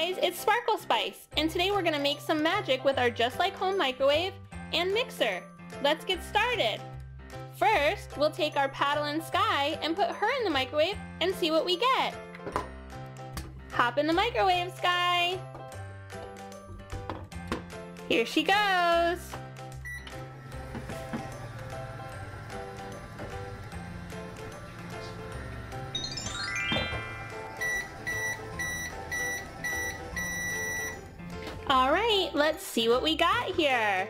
guys, it's Sparkle Spice, and today we're gonna make some magic with our Just Like Home microwave and mixer. Let's get started. First, we'll take our Paddle and Sky and put her in the microwave and see what we get. Hop in the microwave, Sky. Here she goes. Alright, let's see what we got here.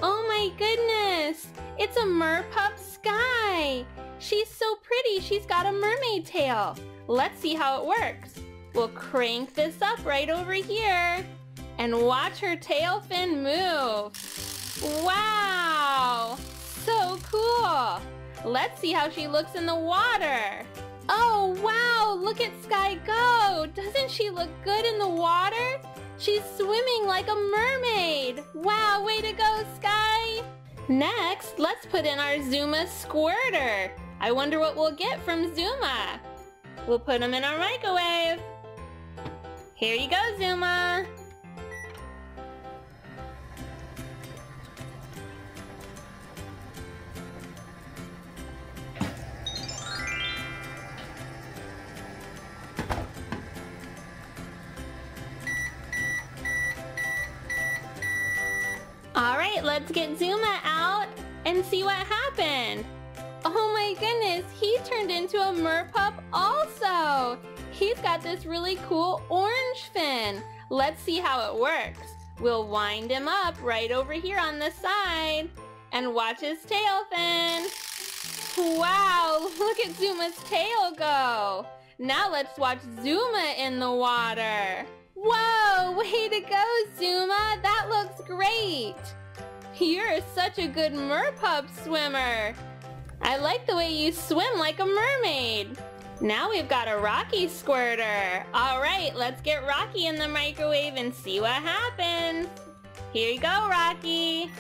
Oh my goodness, it's a Merpup Sky. She's so pretty, she's got a mermaid tail. Let's see how it works. We'll crank this up right over here and watch her tail fin move. Wow, so cool. Let's see how she looks in the water. Oh wow, look at Sky go. Doesn't she look good in the water? She's swimming like a mermaid. Wow, way to go, Sky. Next, let's put in our Zuma squirter. I wonder what we'll get from Zuma. We'll put him in our microwave. Here you go, Zuma. Alright, let's get Zuma out and see what happened. Oh my goodness, he turned into a Merpup also. He's got this really cool orange fin. Let's see how it works. We'll wind him up right over here on the side and watch his tail fin. Wow, look at Zuma's tail go. Now let's watch Zuma in the water. Whoa, way to go, Zuma. That looks great. You're such a good Merpup swimmer. I like the way you swim like a mermaid. Now we've got a Rocky squirter. All right, let's get Rocky in the microwave and see what happens. Here you go, Rocky.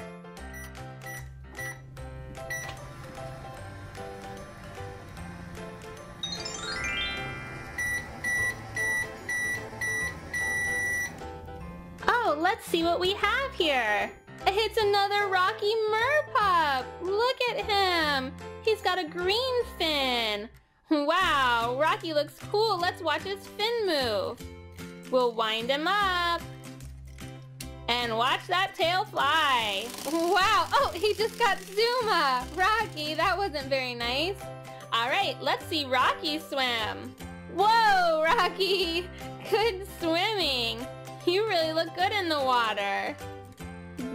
Oh, let's see what we have here. It's another Rocky Merpup. Look at him. He's got a green fin. Wow, Rocky looks cool. Let's watch his fin move. We'll wind him up. And watch that tail fly. Wow, oh, he just got Zuma. Rocky, that wasn't very nice. All right, let's see Rocky swim. Whoa, Rocky, good swimming. You really look good in the water.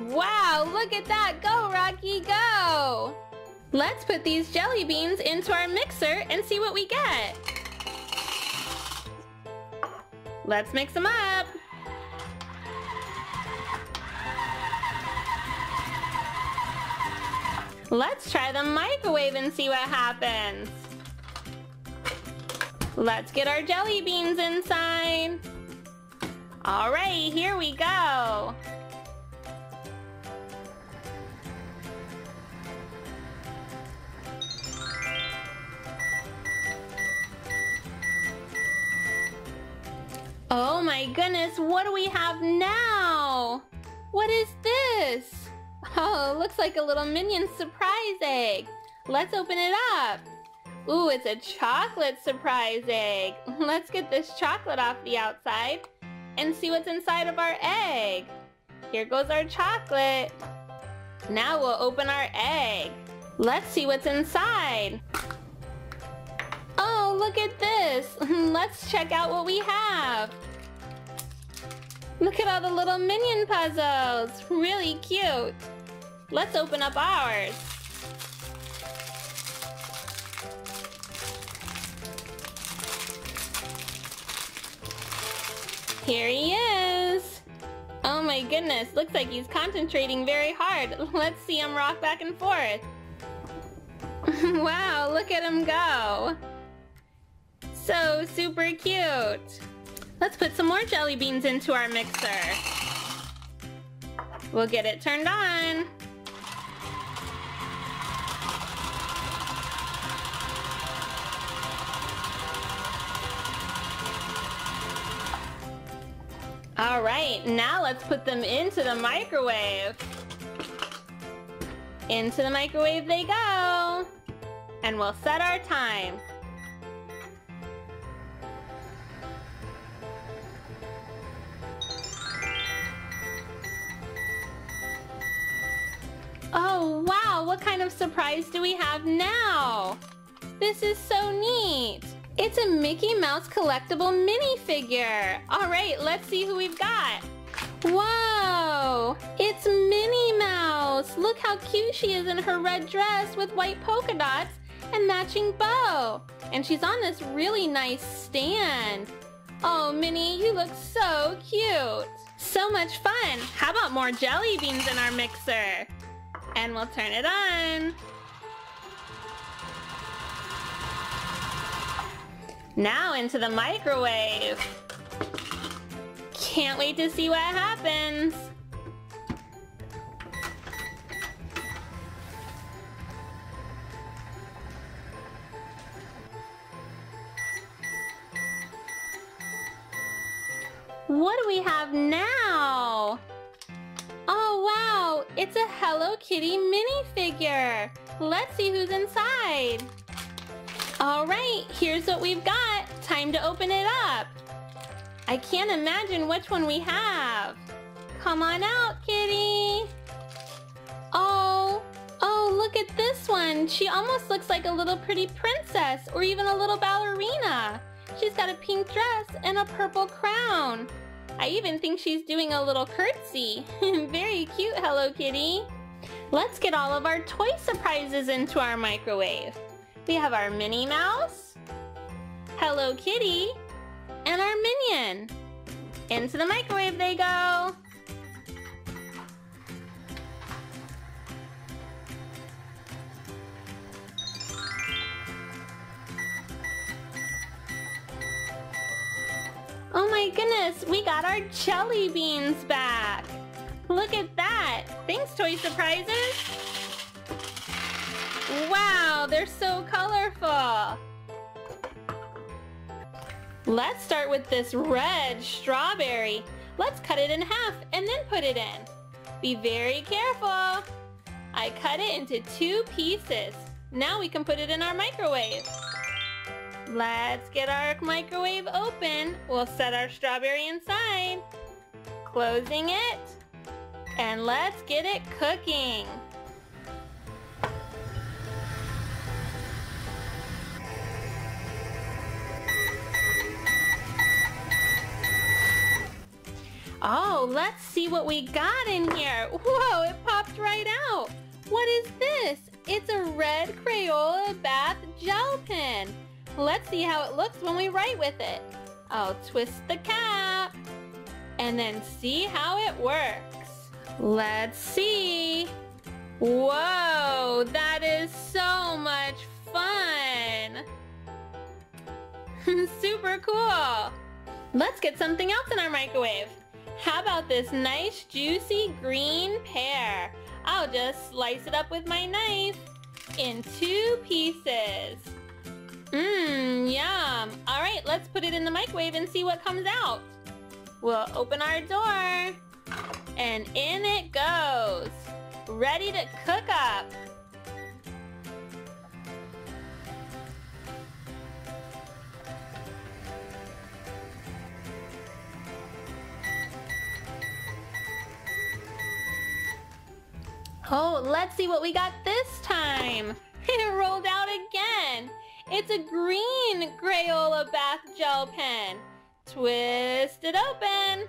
Wow, look at that. Go, Rocky, go. Let's put these jelly beans into our mixer and see what we get. Let's mix them up. Let's try the microwave and see what happens. Let's get our jelly beans inside. All right, here we go. Oh my goodness, what do we have now? What is this? Oh, it looks like a little Minion surprise egg. Let's open it up. Ooh, it's a chocolate surprise egg. Let's get this chocolate off the outside and see what's inside of our egg. Here goes our chocolate. Now we'll open our egg. Let's see what's inside. Oh, look at this. Let's check out what we have. Look at all the little Minion puzzles. Really cute. Let's open up ours. Here he is. Oh my goodness, looks like he's concentrating very hard. Let's see him rock back and forth. Wow, look at him go. So super cute. Let's put some more jelly beans into our mixer. We'll get it turned on. All right, now let's put them into the microwave. Into the microwave they go. And we'll set our time. Oh, wow, what kind of surprise do we have now? This is so neat. It's a Mickey Mouse collectible minifigure. All right, let's see who we've got. Whoa, it's Minnie Mouse. Look how cute she is in her red dress with white polka dots and matching bow. And she's on this really nice stand. Oh, Minnie, you look so cute. So much fun. How about more jelly beans in our mixer? And we'll turn it on. Now into the microwave. Can't wait to see what happens. What do we have now? Oh wow, it's a Hello Kitty minifigure. Let's see who's inside. All right, here's what we've got. Time to open it up. I can't imagine which one we have. Come on out, Kitty. Oh, look at this one. She almost looks like a little pretty princess or even a little ballerina. She's got a pink dress and a purple crown. I even think she's doing a little curtsy. Very cute, Hello Kitty. Let's get all of our toy surprises into our microwave. We have our Minnie Mouse, Hello Kitty, and our Minion. Into the microwave they go. Oh my goodness, we got our jelly beans back. Look at that. Thanks, Toy Surprises. Wow, they're so colorful. Let's start with this red strawberry. Let's cut it in half and then put it in. Be very careful. I cut it into 2 pieces. Now we can put it in our microwave. Let's get our microwave open. We'll set our strawberry inside. Closing it. And let's get it cooking. Oh, let's see what we got in here. Whoa, it popped right out. What is this? It's a red Crayola bath gel pen. Let's see how it looks when we write with it. I'll twist the cap and then see how it works. Let's see. Whoa, that is so much fun. Super cool. Let's get something else in our microwave. How about this nice juicy green pear? I'll just slice it up with my knife in 2 pieces. Yum. All right, let's put it in the microwave and see what comes out. We'll open our door and in it goes. Ready to cook up. Oh, let's see what we got this time. It rolled out again. It's a green Crayola bath gel pen. Twist it open.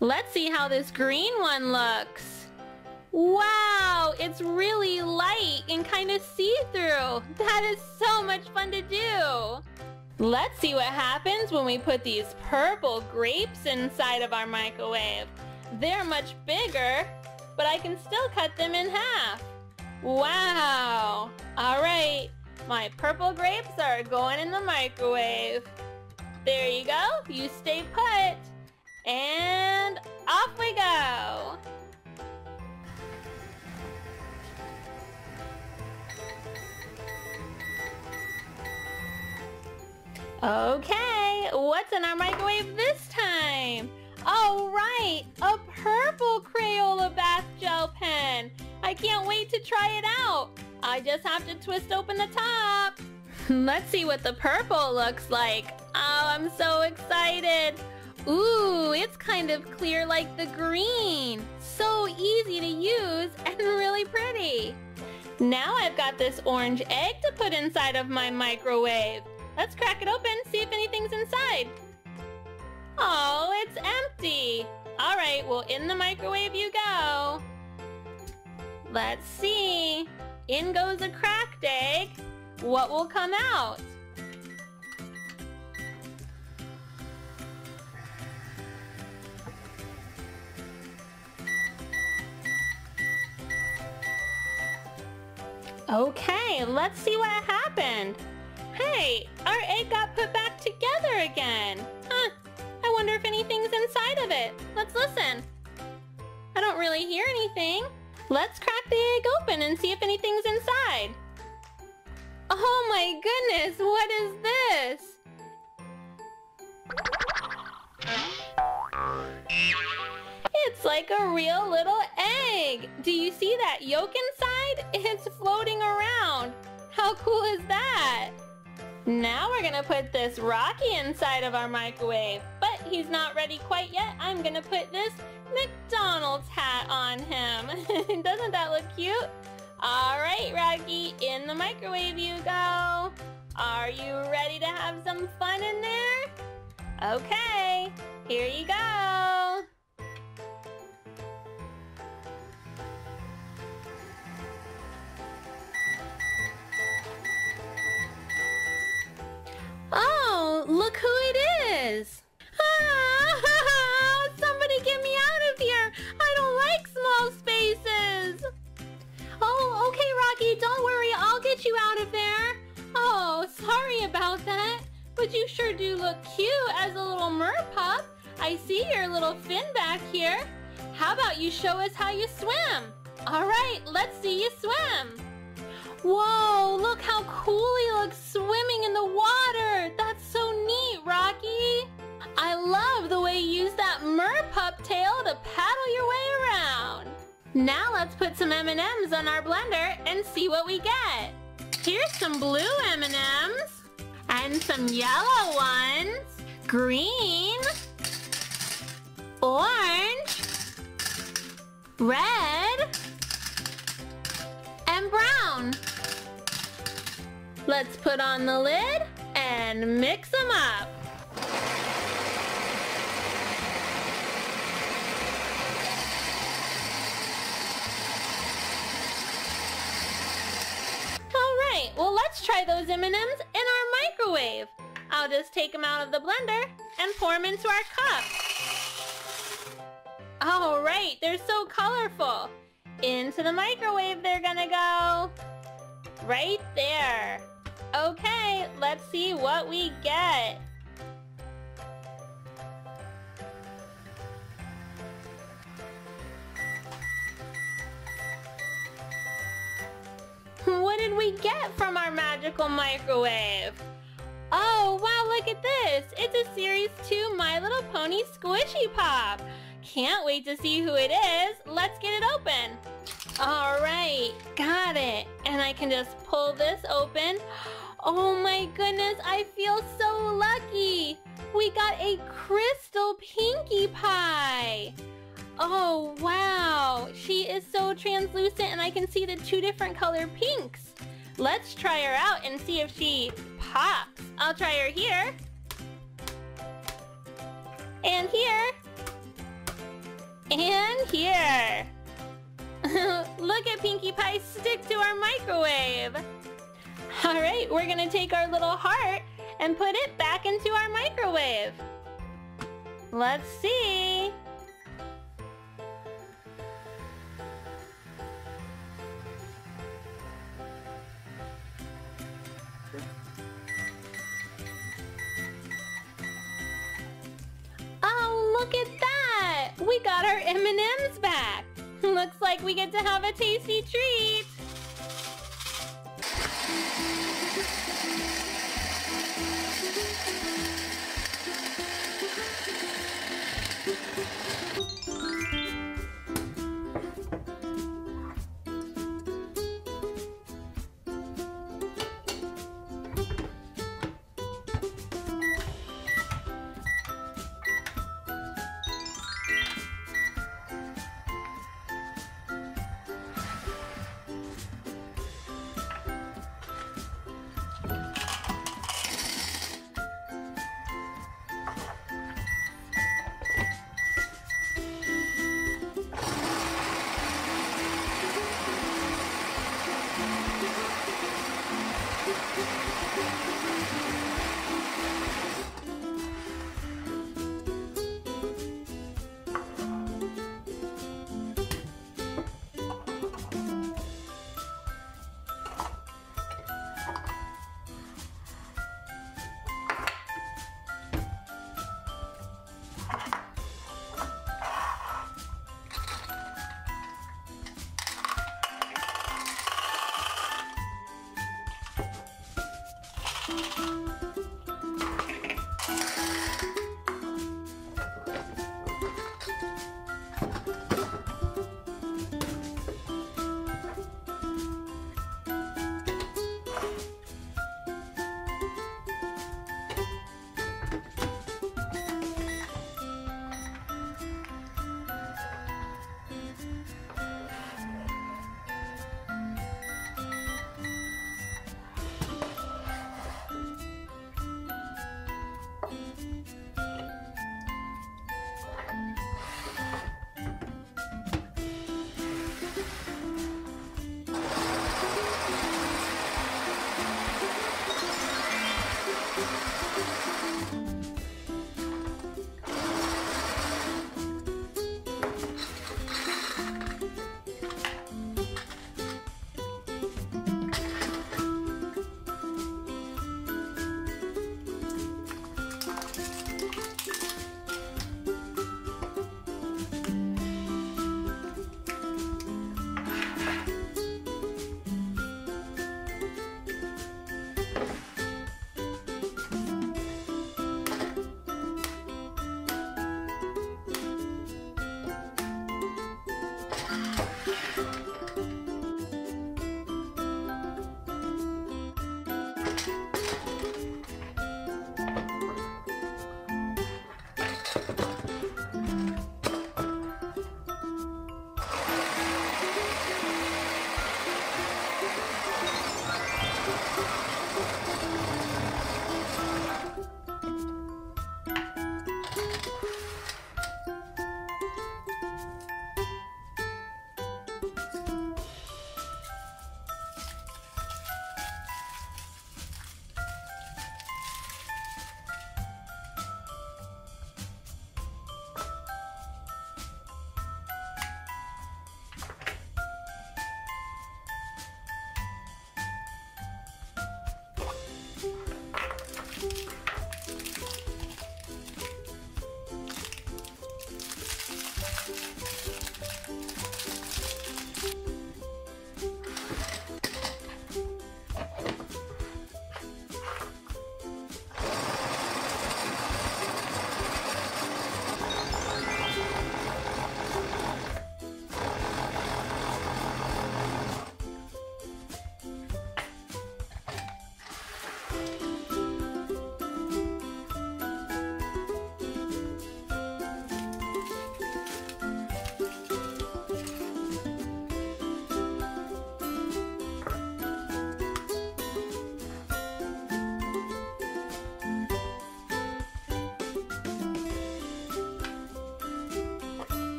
Let's see how this green one looks. Wow, it's really light and kind of see-through. That is so much fun to do. Let's see what happens when we put these purple grapes inside of our microwave. They're much bigger, but I can still cut them in half. Wow. All right, my purple grapes are going in the microwave. There you go. You stay put. And off we go. Okay, what's in our microwave this time? Oh can't wait to try it out. I just have to twist open the top. Let's see what the purple looks like. Oh, I'm so excited. Ooh, it's kind of clear like the green. So easy to use and really pretty. Now I've got this orange egg to put inside of my microwave. Let's crack it open, see if anything's inside. Oh, it's empty. All right, well, in the microwave you go. Let's see. In goes a cracked egg. What will come out? Okay, let's see what happened. Hey, our egg got put back together again. Huh, I wonder if anything's inside of it. Let's listen. I don't really hear anything. Let's crack the egg open and see if anything's inside. Oh my goodness, what is this? It's like a real little egg. Do you see that yolk inside? It's floating around. How cool is that? Now we're gonna put this Rocky inside of our microwave, but he's not ready quite yet. I'm gonna put this McDonald's hat on him. Doesn't that look cute? All right, Rocky, in the microwave you go. Are you ready to have some fun in there? Okay, here you go. Oh, look who it is. Ah, somebody get me out of here. I don't like small spaces. Oh, okay, Rocky, don't worry. I'll get you out of there. Oh, sorry about that. But you sure do look cute as a little merpup. I see your little fin back here. How about you show us how you swim? All right, let's see you swim. Whoa, look how cool he looks swimming in the water. That's so neat, Rocky. I love the way you use that merpup tail to paddle your way around. Now let's put some M&Ms on our blender and see what we get. Here's some blue M&Ms and some yellow ones, green, orange, red, and brown. Let's put on the lid and mix them up. Alright, well let's try those M&Ms in our microwave. I'll just take them out of the blender and pour them into our cup. Alright, they're so colorful. Into the microwave they're gonna go. Right there. Okay, let's see what we get. What did we get from our magical microwave? Oh, wow, look at this. It's a Series 2 My Little Pony Squishy Pop. Can't wait to see who it is. Let's get it open. All right, got it. And I can just pull this open. Oh my goodness, I feel so lucky. We got a Crystal Pinkie Pie. Oh, wow. She is so translucent and I can see the two different color pinks. Let's try her out and see if she pops. I'll try her here. And here. And here. Look at Pinkie Pie stick to our microwave. All right, we're gonna take our little heart and put it back into our microwave. Let's see. Oh, look at that! We got our M&Ms back. Looks like we get to have a tasty treat.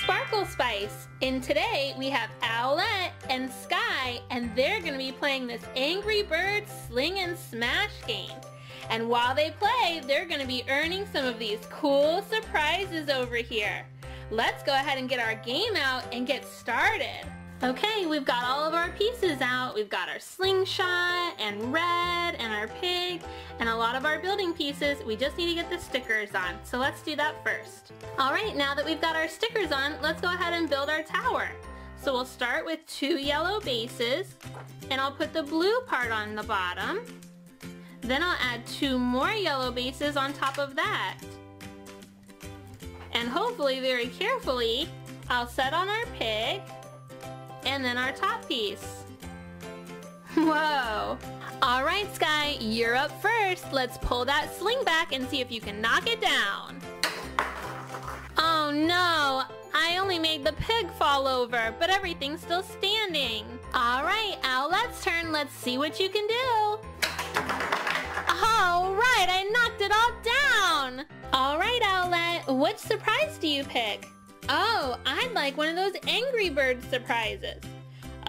Sparkle Spice. And today we have Owlette and Sky, and they're gonna be playing this Angry Birds Sling and Smash game. And while they play, they're gonna be earning some of these cool surprises over here. Let's go ahead and get our game out and get started. Okay, we've got all of our pieces out. We've got our slingshot and red and our pig and a lot of our building pieces. We just need to get the stickers on. So let's do that first. All right, now that we've got our stickers on, let's go ahead and build our tower. So we'll start with 2 yellow bases, and I'll put the blue part on the bottom. Then I'll add 2 more yellow bases on top of that. And hopefully, very carefully, I'll set on our pig and then our top piece. Whoa! All right, Sky, you're up first. Let's pull that sling back and see if you can knock it down. Oh no, I only made the pig fall over, but everything's still standing. All right, Owlette's turn. Let's see what you can do. All right, I knocked it all down. All right, Owlette, which surprise do you pick? Oh, I'd like one of those Angry Birds surprises.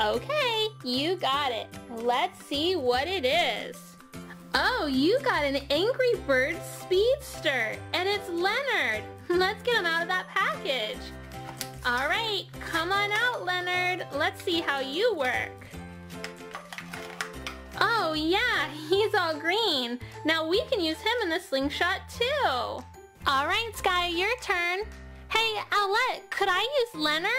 Okay, you got it. Let's see what it is. Oh, you got an Angry Birds Speedster, and it's Leonard. Let's get him out of that package. All right, come on out, Leonard. Let's see how you work. Oh yeah, he's all green. Now we can use him in the slingshot too. All right, Sky, your turn. Hey, Owlette, could I use Leonard?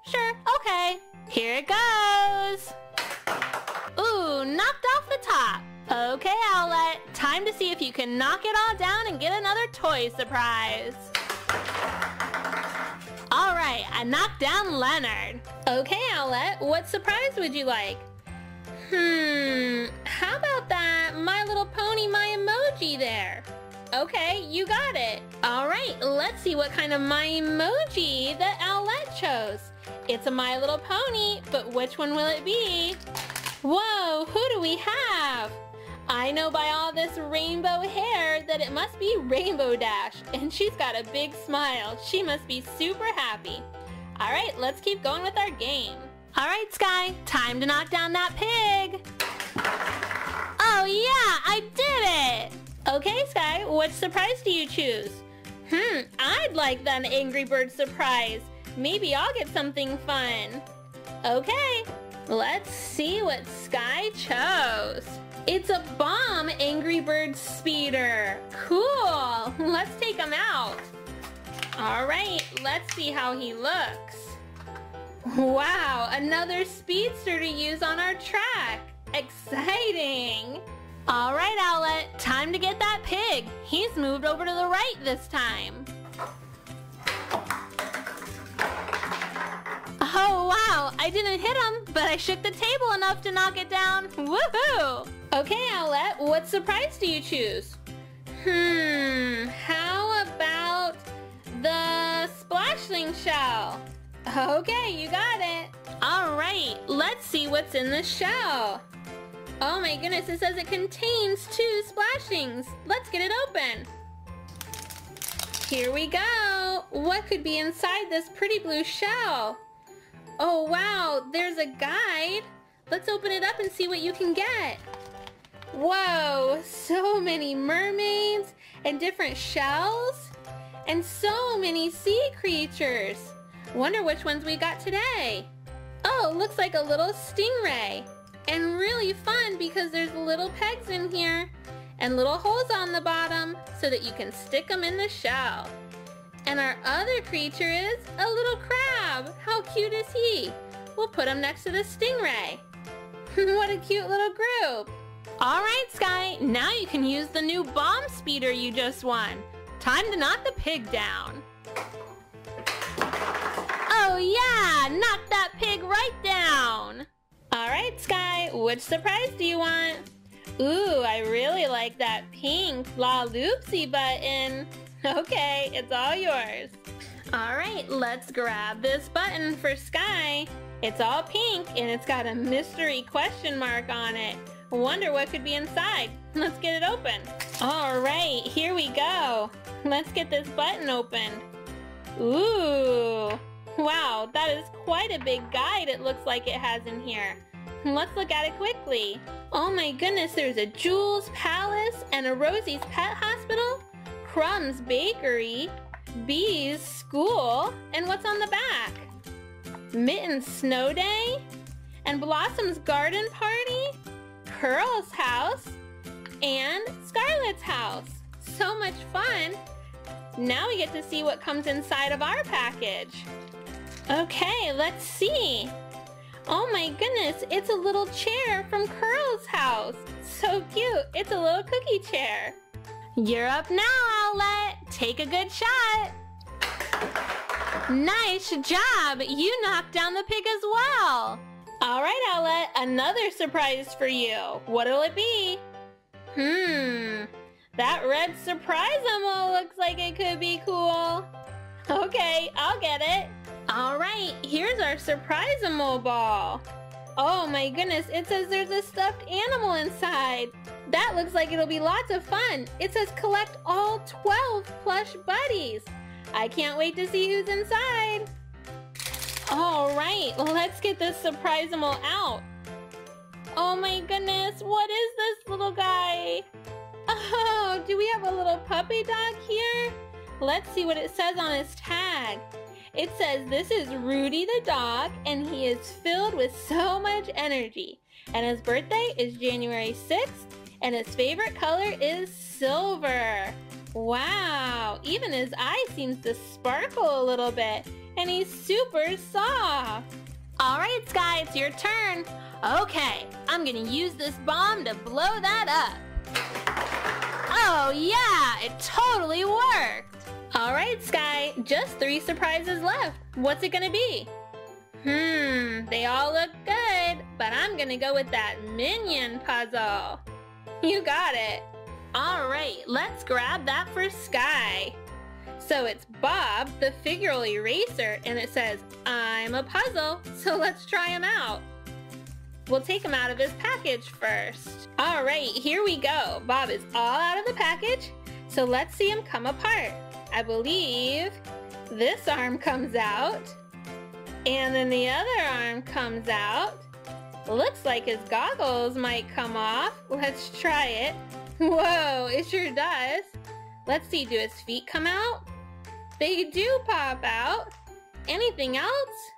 Sure, okay. Here it goes. Ooh, knocked off the top. Okay, Owlette, time to see if you can knock it all down and get another toy surprise. All right, I knocked down Leonard. Okay, Owlette, what surprise would you like? How about that My Little Pony My Emoji there? Okay, you got it. All right, let's see what kind of My Emoji that Owlette chose. It's a My Little Pony, but which one will it be? Whoa, who do we have? I know by all this rainbow hair that it must be Rainbow Dash, and she's got a big smile. She must be super happy. All right, let's keep going with our game. All right, Sky, time to knock down that pig. Oh yeah, I did it. Okay, Sky, what surprise do you choose? I'd like that Angry Bird surprise. Maybe I'll get something fun. Okay, let's see what Sky chose. It's a Bomb Angry Bird Speeder. Cool, let's take him out. All right, let's see how he looks. Wow, another speedster to use on our track. Exciting. All right, Owlette, time to get that pig. He's moved over to the right this time. Oh, wow, I didn't hit him, but I shook the table enough to knock it down. Woohoo! Okay, Owlette, what surprise do you choose? How about the Splashling shell? Okay, you got it. All right, let's see what's in the shell. Oh my goodness, it says it contains 2 splashings. Let's get it open. Here we go. What could be inside this pretty blue shell? Oh wow, there's a guide. Let's open it up and see what you can get. Whoa, so many mermaids and different shells and so many sea creatures. Wonder which ones we got today. Oh, looks like a little stingray. And really fun because there's little pegs in here and little holes on the bottom so that you can stick them in the shell. And our other creature is a little crab. How cute is he? We'll put him next to the stingray. What a cute little group. All right, Sky, now you can use the new Bomb Speeder you just won. Time to knock the pig down. Oh yeah, knock that pig right down. All right, Sky, which surprise do you want? Ooh, I really like that pink La Loopsy button. Okay, it's all yours. All right, let's grab this button for Sky. It's all pink and it's got a mystery question mark on it. Wonder what could be inside. Let's get it open. All right, here we go. Let's get this button opened. Ooh, Wow, that is quite a big guide it looks like it has in here. Let's look at it quickly. Oh my goodness, there's a Jules Palace and a Rosie's Pet Hospital, Crumb's Bakery, Bee's School, and what's on the back? Mitten's Snow Day, and Blossom's Garden Party, Curl's house, and Scarlet's house. So much fun! Now we get to see what comes inside of our package. Okay, let's see. Oh my goodness, it's a little chair from Curl's house. So cute, it's a little cookie chair. You're up now, Owlette. Take a good shot. Nice job, you knocked down the pig as well. All right, Owlette, another surprise for you. What'll it be? That red Surprise-O-Mo looks like it could be cool. Okay, I'll get it. All right, here's our Surprise-O-Mo ball. Oh my goodness, it says there's a stuffed animal inside. That looks like it'll be lots of fun. It says collect all 12 plush buddies. I can't wait to see who's inside. All right, let's get this Surprise-O-Mo out. Oh my goodness, what is this little guy? Oh, do we have a little puppy dog here? Let's see what it says on his tag. It says this is Rudy the dog and he is filled with so much energy. And his birthday is January 6th and his favorite color is silver. Wow, even his eye seems to sparkle a little bit and he's super soft. All right, Sky, it's your turn. Okay, I'm gonna use this bomb to blow that up. Oh yeah, it totally worked. All right, Sky, just 3 surprises left. What's it gonna be? They all look good, but I'm gonna go with that minion puzzle. You got it. All right, let's grab that for Sky. So it's Bob, the figural eraser, and it says, I'm a puzzle, so let's try him out. We'll take him out of his package first. All right, here we go. Bob is all out of the package, so let's see him come apart. I believe this arm comes out, and then the other arm comes out. Looks like his goggles might come off. Let's try it. Whoa, it sure does. Let's see, do his feet come out? They do pop out. Anything else?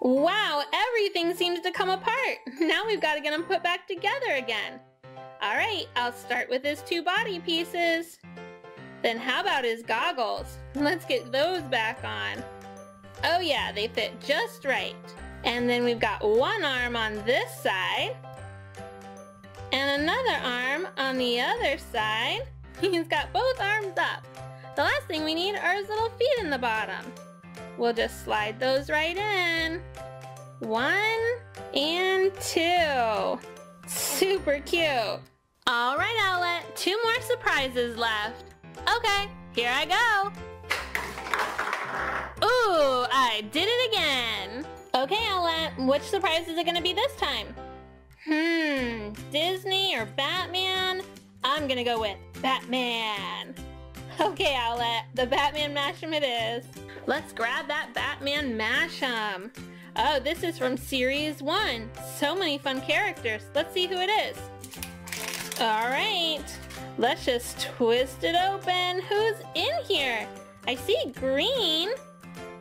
Wow, everything seems to come apart. Now we've got to get them put back together again. All right, I'll start with his 2 body pieces. Then how about his goggles? Let's get those back on. Oh yeah, they fit just right. And then we've got one arm on this side. And another arm on the other side. He's got both arms up. The last thing we need are his little feet in the bottom. We'll just slide those right in. 1 and 2. Super cute. All right, Owlette, 2 more surprises left. Okay, here I go. Ooh, I did it again. Okay, Owlette, which surprise is it gonna be this time? Disney or Batman? I'm gonna go with Batman. Okay, Owlette, the Batman Mashem it is. Let's grab that Batman Mashem. Oh, this is from Series 1. So many fun characters. Let's see who it is. All right, let's just twist it open. Who's in here? I see green.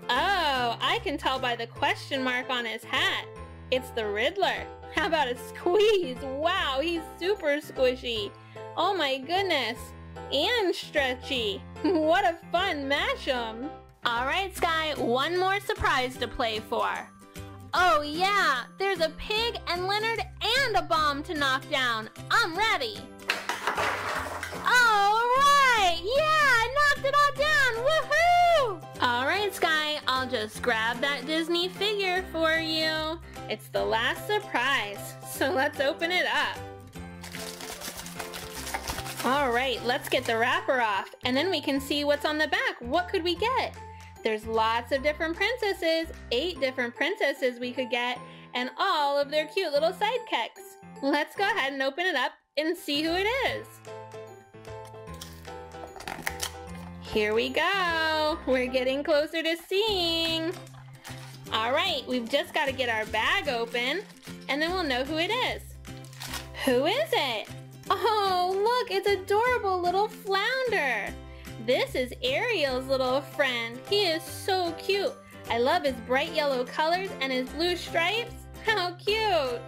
Oh, I can tell by the question mark on his hat. It's the Riddler. How about a squeeze? Wow, he's super squishy. Oh my goodness. And stretchy. What a fun mashem. All right, Sky, one more surprise to play for. Oh yeah, there's a pig and Leonard and a bomb to knock down. I'm ready. All right, yeah, knocked it all down, woohoo! All right, Sky, I'll just grab that Disney figure for you. It's the last surprise, so let's open it up. All right, let's get the wrapper off, and then we can see what's on the back. What could we get? There's lots of different princesses, 8 different princesses we could get, and all of their cute little sidekicks. Let's go ahead and open it up and see who it is. Here we go. We're getting closer to seeing. Alright, we've just got to get our bag open, and then we'll know who it is. Who is it? Oh, look, it's adorable little Flounder. This is Ariel's little friend. He is so cute. I love his bright yellow colors and his blue stripes. How cute!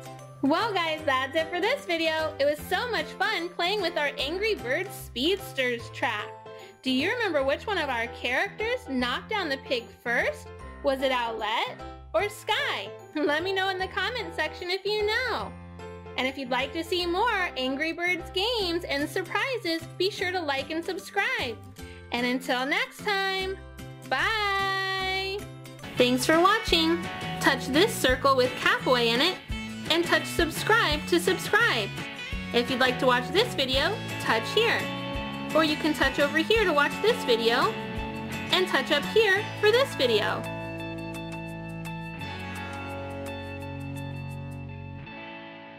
Well guys, that's it for this video. It was so much fun playing with our Angry Birds Speedsters track. Do you remember which one of our characters knocked down the pig first? Was it Owlette or Sky? Let me know in the comment section if you know. And if you'd like to see more Angry Birds games and surprises, be sure to like and subscribe. And until next time, bye! Thanks for watching. Touch this circle with Catboy in it, and touch subscribe to subscribe. If you'd like to watch this video, touch here. Or you can touch over here to watch this video, and touch up here for this video.